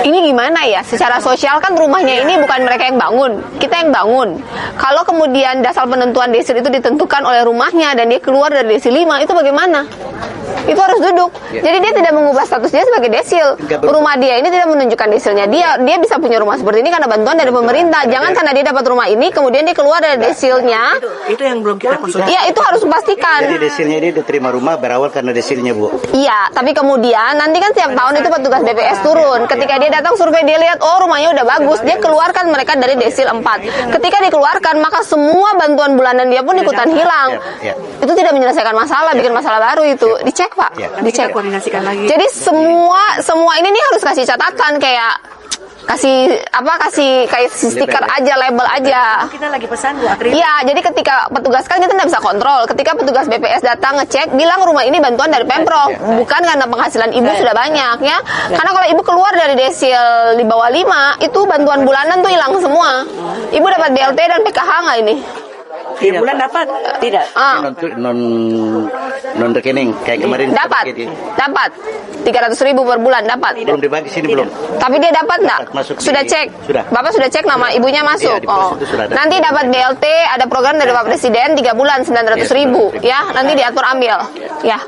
Ini gimana ya? Secara sosial kan rumahnya ini bukan mereka yang bangun, kita yang bangun. Kalau kemudian dasar penentuan desil itu ditentukan oleh rumahnya dan dia keluar dari desil 5, itu bagaimana? Itu harus duduk. Jadi dia tidak mengubah status dia sebagai desil. Rumah dia ini tidak menunjukkan desilnya. Dia bisa punya rumah seperti ini karena bantuan dari pemerintah. Jangan karena dia dapat rumah ini kemudian dia keluar dari desilnya. Itu yang belum kita konsultasi. Iya, itu harus dipastikan. Jadi desilnya ini diterima rumah berawal karena desilnya, Bu. Iya, tapi kemudian nanti kan setiap tahun itu petugas BPS turun. Ketika dia datang survei, dia lihat oh rumahnya udah bagus, dia keluarkan mereka dari desil 4. Ketika dikeluarkan, maka semua bantuan bulanan dia pun ikutan hilang. Itu tidak menyelesaikan masalah, bikin masalah baru itu. Dicek, Pak. Dicek. Koordinasikan lagi. Jadi semua ini nih harus kasih catatan, kayak kasih stiker aja, label aja. Kita lagi pesan Bu April. Iya, jadi ketika petugas kan kita tidak bisa kontrol. Ketika petugas BPS datang ngecek, bilang rumah ini bantuan dari Pemprov, bukan karena penghasilan ibu sudah banyak ya. Karena kalau ibu keluar dari desil di bawah 5, itu bantuan bulanan tuh hilang semua. Ibu dapat BLT dan PKH nggak ini? Tiap bulan dapat? Tidak. Non rekening kayak kemarin. Dapat 300.000 per bulan dapat. Belum dibagi sini belum. Tapi dia dapat nggak? Sudah cek. Sudah. Bapak sudah cek nama ibunya masuk. Iya, sudah ada. Nanti dapat BLT, ada program dari Pak Presiden 3 bulan 900.000 ya. Nanti diatur ambil. Ya.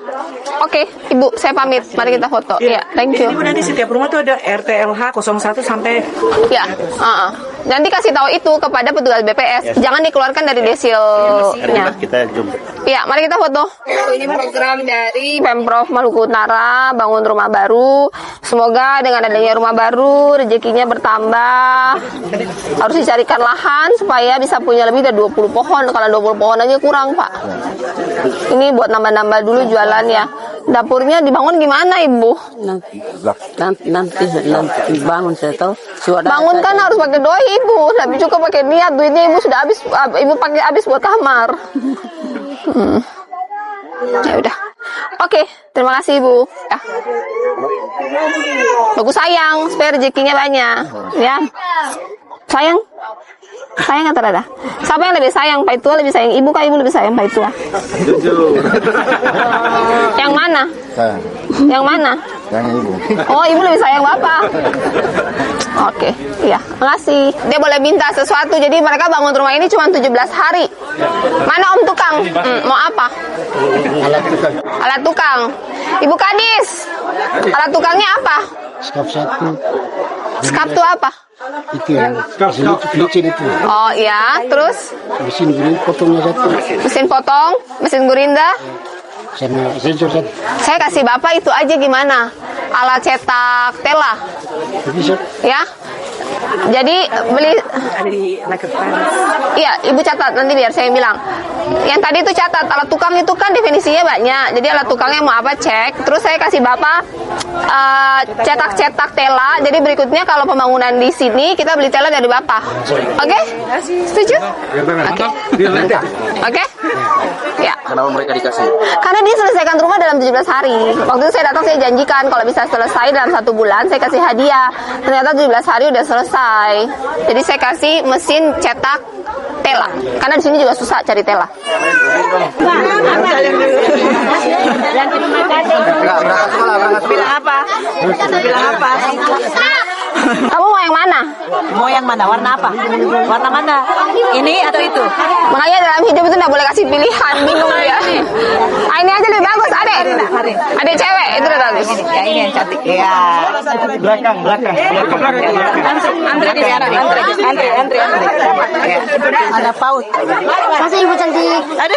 Oke, Ibu, saya pamit. Mari kita foto. Ya, thank you. Ibu nanti setiap rumah tuh ada RTLH 01 sampai. Ya. Nanti kasih tahu itu kepada petugas BPS. Jangan dikeluarkan dari desilnya. Kita jumpa. Ya, mari kita foto. Ini program dari Pemprov Maluku Utara, bangun rumah baru. Semoga dengan adanya rumah baru, rezekinya bertambah. Harus dicarikan lahan supaya bisa punya lebih dari 20 pohon. Kalau 20 pohon aja kurang, Pak. Ini buat nambah-nambah dulu jualan ya. Dapurnya dibangun gimana, Ibu? Nanti bangun saya tahu. Bangun kan harus pakai doa, Ibu. Tapi cukup pakai niat. Duitnya Ibu sudah habis. Ibu pakai habis buat kamar. Ya udah. Oke, terima kasih Ibu. Ya. Bagus sayang, supaya rezekinya banyak. Ya. Sayang. Sayang atau ada? Siapa yang lebih sayang? Pak Itua lebih sayang Ibu kah Ibu lebih sayang Pak Itua? Yang mana? Sayang. Yang mana? Yang Ibu. Oh, Ibu lebih sayang Bapak. Oke, iya, makasih. Dia boleh minta sesuatu, jadi mereka bangun rumah ini cuma 17 hari. Mana Om Tukang? Mau apa? Alat tukang. Alat tukang. Ibu Kadis, alat tukangnya apa? Skap 1. Skap itu apa? Itu yang licin itu. Oh iya, terus? Mesin gini potongnya 1. Mesin potong, mesin gurinda. Sama sensor 1. Saya kasih Bapak itu aja gimana? Alat cetak tela. Bisa. Ya. Jadi beli. Ada di Nakepan. Iya, Ibu catat nanti biar saya bilang. Yang tadi itu catat, alat tukang itu kan definisinya banyak. Jadi alat tukangnya mau apa cek. Terus saya kasih Bapak cetak-cetak tela. Jadi berikutnya kalau pembangunan di sini kita beli tela dari Bapak. Oke? Setuju? Oke? Ya. Kenapa mereka dikasih? Karena dia selesaikan rumah dalam 17 hari. Waktu itu saya datang saya janjikan kalau bisa selesai dalam 1 bulan saya kasih hadiah. Ternyata 17 hari udah selesai. Jadi saya kasih mesin cetak tela. Karena di sini juga susah cari tela. Bilang apa? Bilang apa? Kamu mau yang mana? Mau yang mana? Warna apa? Warna mana? Ini atau itu? Makanya dalam hidup itu nggak boleh kasih pilihan, bingung ya. Ini aja lebih bagus, adek. Adek cewek itu udah bagus. Ya ini yang cantik. Ya. Belakang. Antri di sana. Antri. Ya. Ada paut. Masih Ibu cantik. Ada.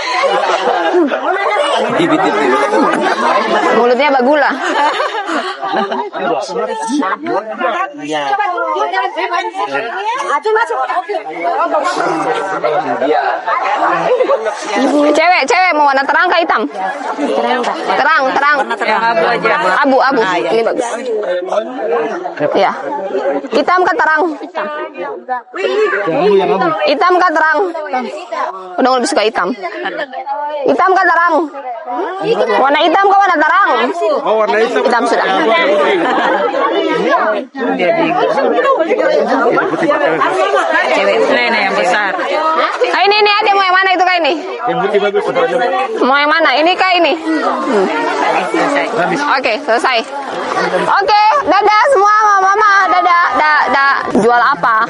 Mulutnya bagula. Cewek mau warna terang kah hitam? Terang. Abu aja. Abu. Ini bagus. Ya. Hitam kah terang? Hitam kah terang? Udah lebih suka hitam. Hitam kah terang? Warna hitam kah warna terang? Oh, warna hitam. Hitam sudah. Cewek nenek yang besar. Ini ada mau yang mana itu kah ini? Yang putih bagus. Mau yang mana? Ini kah ini? Oke, selesai. Oke, dadah semua mama. Jual apa?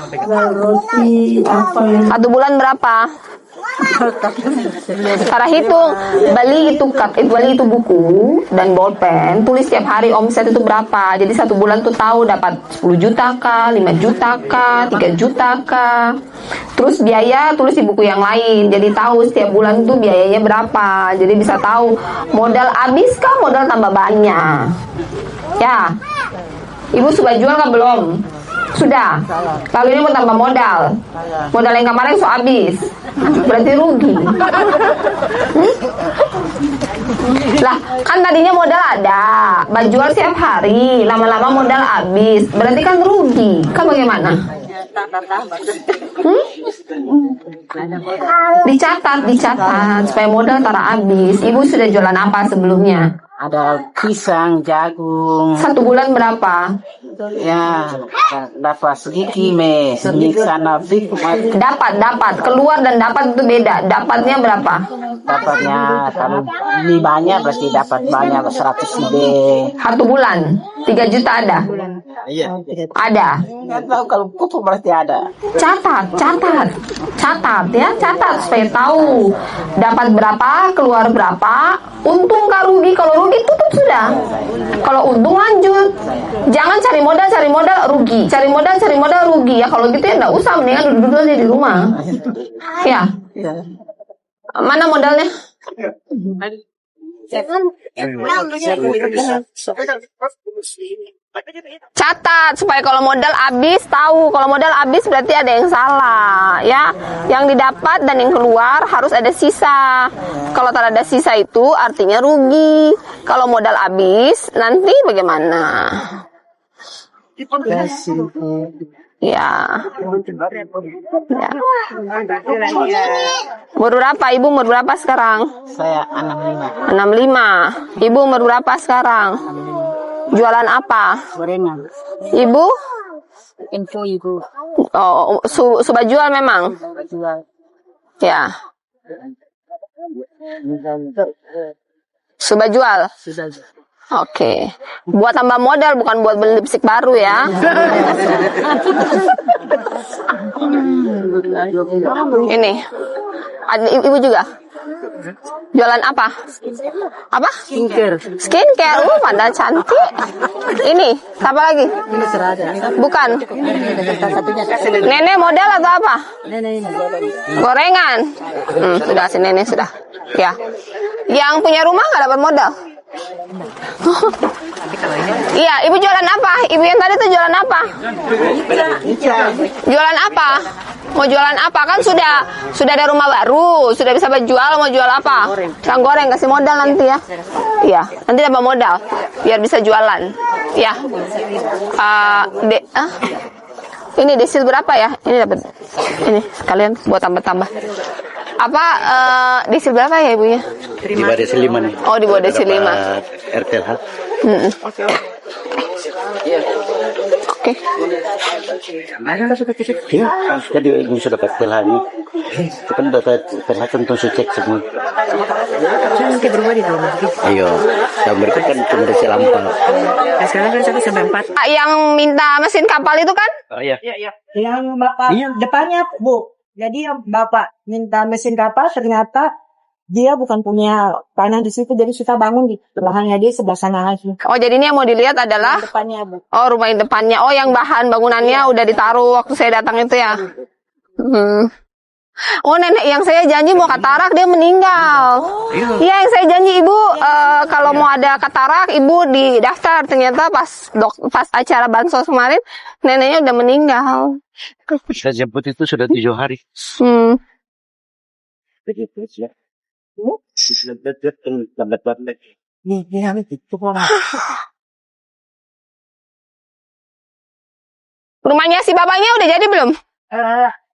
Satu bulan berapa? Cara hitung, beli itu buku dan bolpen, tulis setiap hari omset itu berapa. Jadi satu bulan tuh tahu dapat 10 juta kah, 5 juta kah, 3 juta kah. Terus biaya tulis di buku yang lain. Jadi tahu setiap bulan tuh biayanya berapa. Jadi bisa tahu modal habis kah, modal tambah banyak. Ya. Ibu sudah jual kah belum? Sudah. Lalu ini mau tambah modal. Modal yang kemarin so habis. Berarti rugi. Lah, kan tadinya modal ada. Jual setiap hari, lama-lama modal habis. Berarti kan rugi. Kan bagaimana? Dicatat supaya modal tara habis. Ibu sudah jualan apa sebelumnya? Ada pisang, jagung. Satu bulan berapa? Ya, dapat sedikit sana Dapat. Keluar dan dapat itu beda. Dapatnya berapa? Dapatnya kalau beli banyak berarti dapat banyak 100 ribu. Satu bulan 3 juta ada? Iya. Ada. Nggak tahu kalau cukup berarti ada. Catat ya, catat supaya tahu dapat berapa, keluar berapa, untung kah rugi. Kalau rugi tutup sudah. Kalau untung lanjut. Jangan cari modal rugi. Cari modal rugi. Ya kalau gitu ya enggak usah, mendingan duduk aja di rumah. Ya. Mana modalnya? Catat supaya kalau modal habis tahu. Kalau modal habis berarti ada yang salah, ya. Yang didapat dan yang keluar harus ada sisa. Kalau tak ada sisa itu artinya rugi. Kalau modal habis nanti bagaimana? Ya. Umur berapa? Ibu umur berapa sekarang? Saya 65. 65. Ibu umur berapa sekarang? Jualan apa? Gorengan. Ibu? Info ibu. Oh, sudah jual memang? Jual. Ya. Sudah jual? Sudah. Oke. Buat tambah modal, bukan buat beli lipstik baru ya. Ini. Ibu juga? Jualan apa? Apa? Skincare. Skincare. Padahal cantik. Ini. Apa lagi? Ini serada. Bukan. Nenek modal atau apa? Nenek ini. Gorengan. Sudah si nenek sudah. Ya. Yang punya rumah nggak dapat modal? Iya, ibu jualan apa? Ibu yang tadi tuh jualan apa? Jualan apa? Mau jualan apa? Kan sudah ada rumah baru, sudah bisa berjual. Mau jual apa? Pisang goreng, kasih modal nanti ya. Iya, nanti dapat modal biar bisa jualan. Ya. Ini desil berapa ya? Ini dapat. Ini sekalian buat tambah-tambah. Apa desil berapa ya ibunya? Di bawah desil 5 nih. Oh, di bawah desil 5. RTLH. Oke. Iya, jadi ini sudah dapat RTLH ini. Itu kan data RTLH tentu cek semua. Ayo, yang mereka kan cuma desil 4. Sekarang kan 1 sampai 4. Yang minta mesin kapal itu kan? Oh iya. Yang bapak depannya Bu. Jadi yang bapak minta mesin kapal ternyata dia bukan punya tanah di situ, jadi kita bangun di lahannya dia sebelah sana lagi. Oh, jadi ini yang mau dilihat adalah Depannya Bu. oh, rumah yang depannya. Oh, yang bahan bangunannya udah ditaruh waktu saya datang itu ya. Oh, nenek yang saya janji mau katarak dia meninggal. Iya, yang saya janji ibu kalau mau ada katarak ibu didaftar. Ternyata pas acara bansos kemarin neneknya udah meninggal. Saya jemput itu sudah 7 hari. Rumahnya si bapaknya udah jadi belum?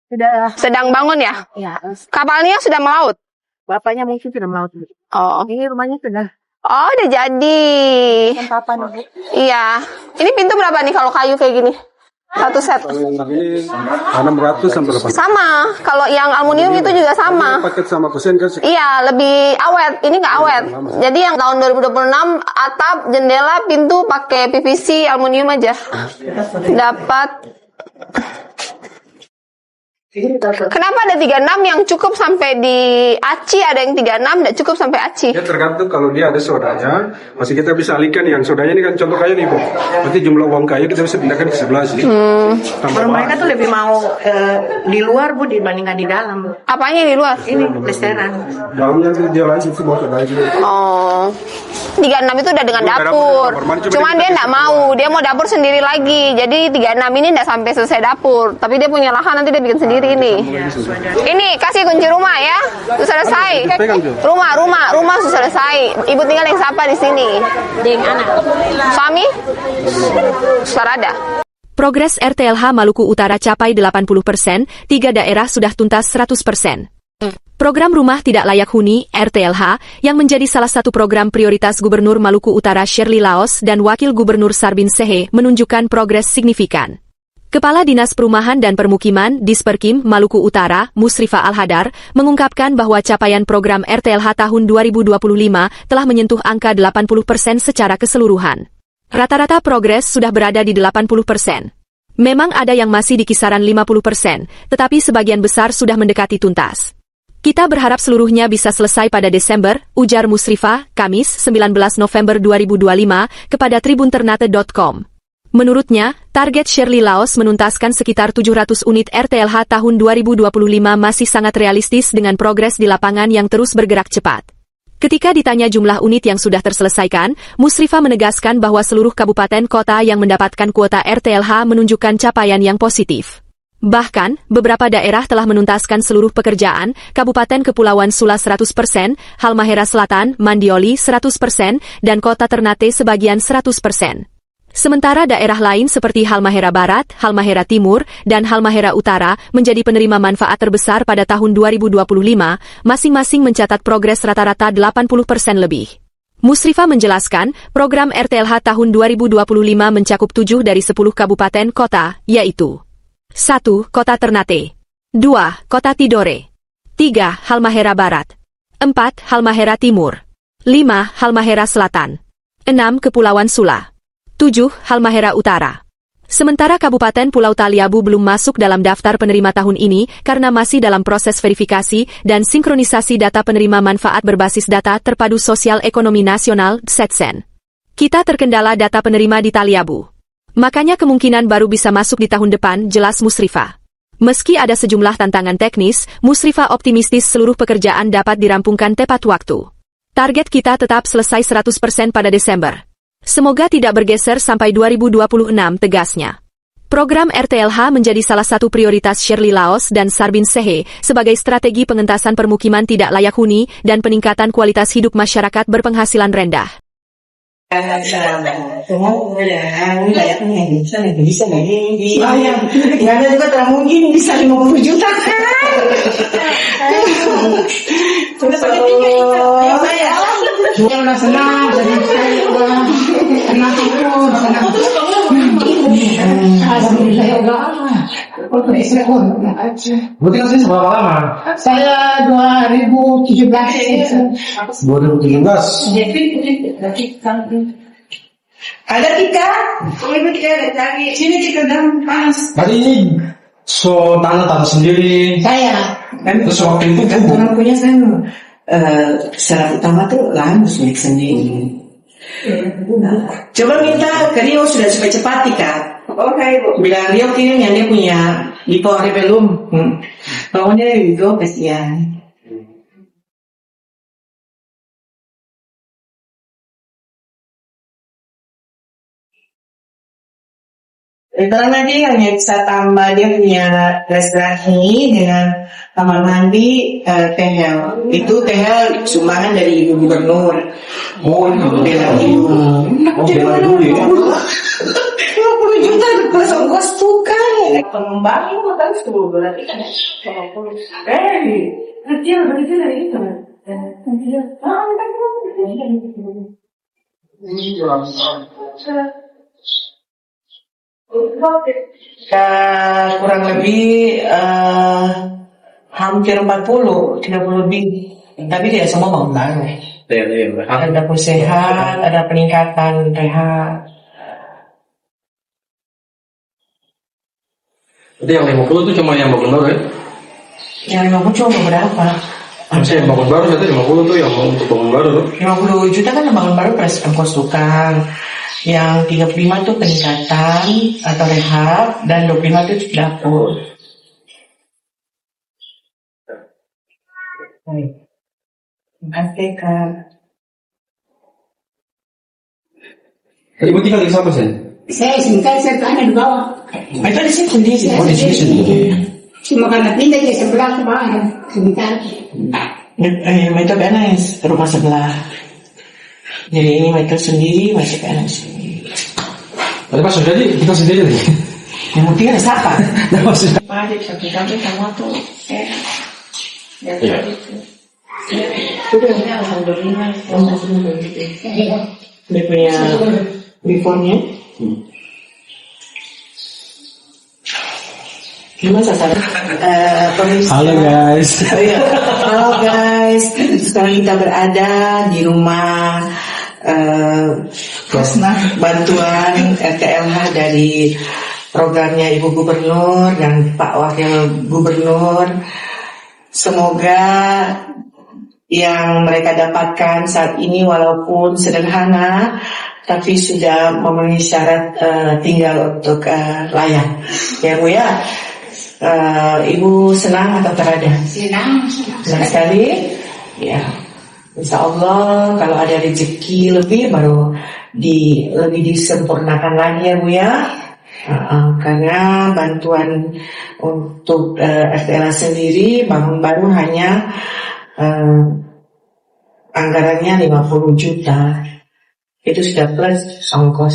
Sudah. Sedang bangun ya? Ya, Kapalnya sudah melaut? bapaknya mungkin sudah melaut. Oh. Ini rumahnya sudah Oh, udah jadi. papan Bu. Iya. Ini pintu berapa nih kalau kayu kayak gini? Satu set. Ini 600 sampai 800. Sama. Kalau yang aluminium itu juga sama. Paket sama kusen kan Iya, lebih awet. Ini nggak awet. Jadi yang tahun 2026 atap, jendela, pintu pakai PVC aluminium aja. Dapat Kenapa ada 36 yang cukup sampai di ACI, ada yang 36 dan cukup sampai ACI? Ya tergantung kalau dia ada sodanya, masih kita bisa alihkan yang sodanya ini kan contoh kayu nih Bu. Nanti jumlah uang kayu kita bisa pindahkan ke sebelah sini. Kalau mereka tuh lebih mau di luar Bu dibandingkan di dalam. Apanya di luar? Ini plesteran. Dalamnya itu dia lain situ mau sodanya. Oh, 36 itu udah dengan dapur. Cuman dia nggak mau, dia mau dapur sendiri lagi. Jadi 36 ini nggak sampai selesai dapur. Tapi dia punya lahan, nanti dia bikin sendiri ini. Ini kasih kunci rumah ya, sudah selesai. Rumah sudah selesai. Ibu tinggal yang siapa di sini? Dengan anak. Suami? Sudah ada. Progres RTLH Maluku Utara capai 80%, 3 daerah sudah tuntas 100%. Program Rumah Tidak Layak Huni, RTLH, yang menjadi salah satu program prioritas Gubernur Maluku Utara Shirley Laos dan Wakil Gubernur Sarbin Sehe menunjukkan progres signifikan. Kepala Dinas Perumahan dan Permukiman Disperkim Maluku Utara, Musrifa Al-Hadar, mengungkapkan bahwa capaian program RTLH tahun 2025 telah menyentuh angka 80% secara keseluruhan. Rata-rata progres sudah berada di 80%. Memang ada yang masih di kisaran 50%, tetapi sebagian besar sudah mendekati tuntas. Kita berharap seluruhnya bisa selesai pada Desember, ujar Musrifa, Kamis 19 November 2025, kepada tribunternate.com. Menurutnya, target Shirley Laos menuntaskan sekitar 700 unit RTLH tahun 2025 masih sangat realistis dengan progres di lapangan yang terus bergerak cepat. Ketika ditanya jumlah unit yang sudah terselesaikan, Musrifa menegaskan bahwa seluruh kabupaten kota yang mendapatkan kuota RTLH menunjukkan capaian yang positif. Bahkan, beberapa daerah telah menuntaskan seluruh pekerjaan, Kabupaten Kepulauan Sula 100%, Halmahera Selatan, Mandioli 100%, dan Kota Ternate sebagian 100%. Sementara daerah lain seperti Halmahera Barat, Halmahera Timur, dan Halmahera Utara menjadi penerima manfaat terbesar pada tahun 2025, masing-masing mencatat progres rata-rata 80% lebih. Musrifa menjelaskan, program RTLH tahun 2025 mencakup 7 dari 10 kabupaten kota, yaitu 1. Kota Ternate 2. Kota Tidore 3. Halmahera Barat 4. Halmahera Timur 5. Halmahera Selatan 6. Kepulauan Sula 7. Halmahera Utara. Sementara Kabupaten Pulau Taliabu belum masuk dalam daftar penerima tahun ini karena masih dalam proses verifikasi dan sinkronisasi data penerima manfaat berbasis data terpadu sosial ekonomi nasional (SETSEN). Kita terkendala data penerima di Taliabu. Makanya kemungkinan baru bisa masuk di tahun depan, jelas Musrifa. Meski ada sejumlah tantangan teknis, Musrifa optimistis seluruh pekerjaan dapat dirampungkan tepat waktu. Target kita tetap selesai 100% pada Desember. Semoga tidak bergeser sampai 2026, tegasnya. Program RTLH menjadi salah satu prioritas Shirley Laos dan Sarbin Sehe sebagai strategi pengentasan permukiman tidak layak huni dan peningkatan kualitas hidup masyarakat berpenghasilan rendah. Nggak juga tak mungkin bisa 50 juta kan? Udah senang, jadi saya udah tenang itu, senang. Alhamdulillah udah Berarti kan saya berapa lama? Saya 2017. 2017. Ada Tika, ibu Tika ada cari. Sini Tika dan panas. Tadi ini tanah sendiri. Saya. Terus waktu itu Orang punya saya syarat utama tuh lahan harus milik sendiri. Coba minta ke Rio sudah cepat-cepat Tika. Oke Bu. Bilang Rio kirim yang dia punya di Polri belum. Pokoknya itu kasihan. Sekarang nanti hanya bisa tambah dia punya restoran ini dengan kamar mandi tehel. Itu tehel sumbangan dari Ibu Gubernur. oh ini Bela ibu. bela dulu ya. 50 juta kos tuh kan. Pengembang itu kan 10 berarti kan 50. Kecil berarti dari itu. Kurang lebih hampir 30 lebih. Tapi tidak semua bangun baru. Ada dapur sehat, ada peningkatan rehat. Jadi yang 50 itu cuma yang bangun baru ya? Yang 50 cuma beberapa. Maksudnya yang bangun baru, berarti 50 itu yang untuk bangun baru tuh. 50 juta kan bangun baru plus ongkos tukang. Yang 35 itu peningkatan atau rehab, dan 25 itu dapur. Baik. Terima kasih, Kak. Ibu tinggal di siapa sih? Saya sebentar saya tanya di bawah. Itu di sini sendiri. Oh, di sini sendiri. Cuma karena pindah di sebelah ke bawah sebentar. Itu PNS rumah sebelah. Jadi ini Michael sendiri, masih PNS sendiri. Tapi pas sudah kita sendiri nih. Yang penting ada siapa? Nah, maksudnya. Pak, di samping-samping sama tuh. Iya. Sudah, alhamdulillah. Dia punya before-nya. Gimana sasaran? Halo guys. Halo guys. Sekarang kita berada di rumah bantuan RTLH dari programnya Ibu Gubernur dan Pak Wakil Gubernur. Semoga yang mereka dapatkan saat ini walaupun sederhana, tapi sudah memenuhi syarat tinggal untuk layak. Ya Bu ya. Ibu senang atau terada? Senang. Senang sekali. Ya. Insya Allah kalau ada rezeki lebih baru lebih disempurnakan lagi ya Bu ya. Karena bantuan untuk RTLH sendiri bangun baru hanya anggarannya 50 juta. Itu sudah plus ongkos.